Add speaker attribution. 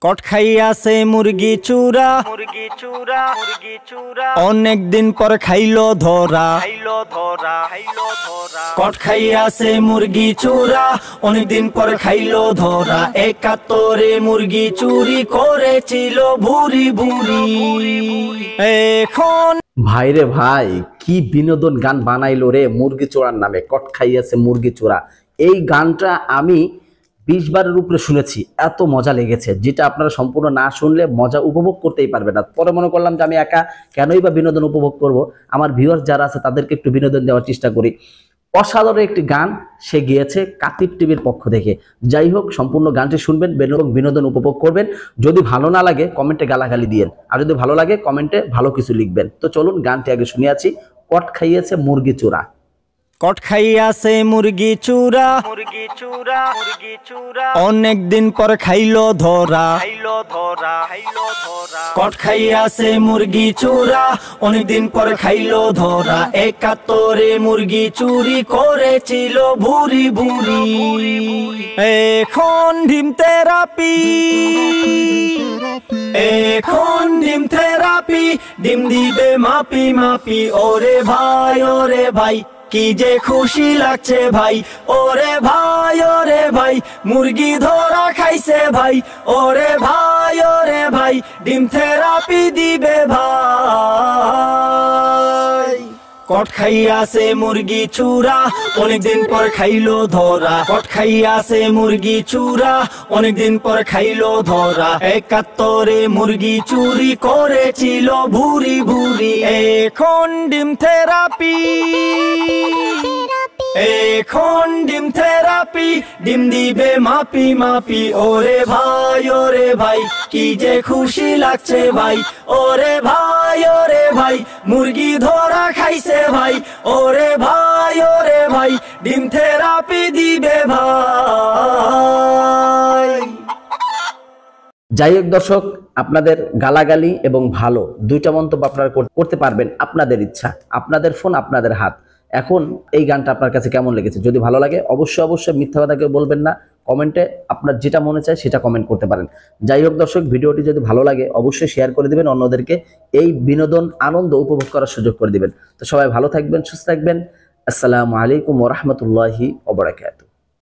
Speaker 1: কট খাইয়াছে মুরগি চূরা, অনেক দিন পর খাইলো ধরা। কট খাইয়াছে মুরগি চূরা, অনেক দিন পর খাইলো ধরা। ৭১ মুরগি চুরি করেছিল ভুরি ভুরি। এখন
Speaker 2: ভাইরে ভাই, কি বিনোদন গান বানাইলো রে মুরগি চোরার নামে। কট খাইয়াছে মুরগি চোরা, এই গানটা আমি ২০ বারের উপরে শুনেছি, এত মজা লেগেছে, যেটা আপনারা সম্পূর্ণ না শুনলে মজা উপভোগ করতেই পারবে না। পরে মনে করলাম যে আমি একা কেনই বা বিনোদন উপভোগ করব, আমার ভিউয়ার্স যারা আছে তাদেরকে একটু বিনোদন দেওয়ার চেষ্টা করি। অসাধারণ একটি গান সে গিয়েছে কাতিব টিভির পক্ষ থেকে। যাই হোক, সম্পূর্ণ গানটি শুনবেন, বিনোদন উপভোগ করবেন। যদি ভালো না লাগে কমেন্টে গালাগালি দিয়েন, আর যদি ভালো লাগে কমেন্টে ভালো কিছু লিখবেন। তো চলুন গানটি আগে শুনিয়াছি। কট খাইয়েছে মুরগি চোরা।
Speaker 1: কট খাইয়াছে মুরগি চূরা, অনেক দিন পর খাইলো ধরা। কট খাইয়াছে মুরগি চূরা, অনেক দিন পর খাইলো ধরা। ৭১ মুরগি চুরি করেছিল ভুরি ভুরি। এখন ডিম থেরাপি, এখন ডিম থেরাপি, ডিম দিবে মাপি মাপি। ওরে ভাই ওরে ভাই, কি যে খুশি লাগছে ভাই। ওরে ভাই ওরে ভাই, মুরগি ধরা খাইছে ভাই। ওরে ভাই ওরে ভাই, ডিম থেরাপি দিবে ভাই। কট খাইয়াছে মুরগি চূরা, অনেকদিন পর খাইলো ধরা। কট খাইয়াছে মুরগি চূরা, অনেকদিন পর খাইলো ধরা। ৭১ মুরগি চুরি করেছিল ভুরি ভুরি। এখন ডিম থেরাপি, এখন ডিম থেরাপি, ডিম দিবে মাপি মাপি। ওরে ভাই ওরে ভাই, কি যে খুশি লাগছে ভাই। ওরে ভাই ওরে ভাই, মুরগি ধরা খাইছে ভাই। ওরে ভাই ওরে ভাই, ডিম থেরাপি দিবে ভাই।
Speaker 2: যাই হোক দর্শক, আপনাদের গালাগালি এবং ভালো দুইটা মন্তব্য আপনারা করতে পারবেন, আপনাদের ইচ্ছা, আপনাদের ফোন, আপনাদের হাত। এখন এই গানটা আপনার কাছে কেমন লেগেছে? যদি ভালো লাগে অবশ্যই মিথ্যা কথা কেউ বলবেন না, কমেন্টে আপনার যেটা মনে চায় সেটা কমেন্ট করতে পারেন। যাই হোক দর্শক, ভিডিওটি যদি ভালো লাগে অবশ্যই শেয়ার করে দিবেন, অন্যদেরকে এই বিনোদন আনন্দ উপভোগ করার সুযোগ করে দিবেন। তো সবাই ভালো থাকবেন, সুস্থ থাকবেন। আসসালামু আলাইকুম ওয়া রাহমাতুল্লাহি ওয়া বারাকাতুহু।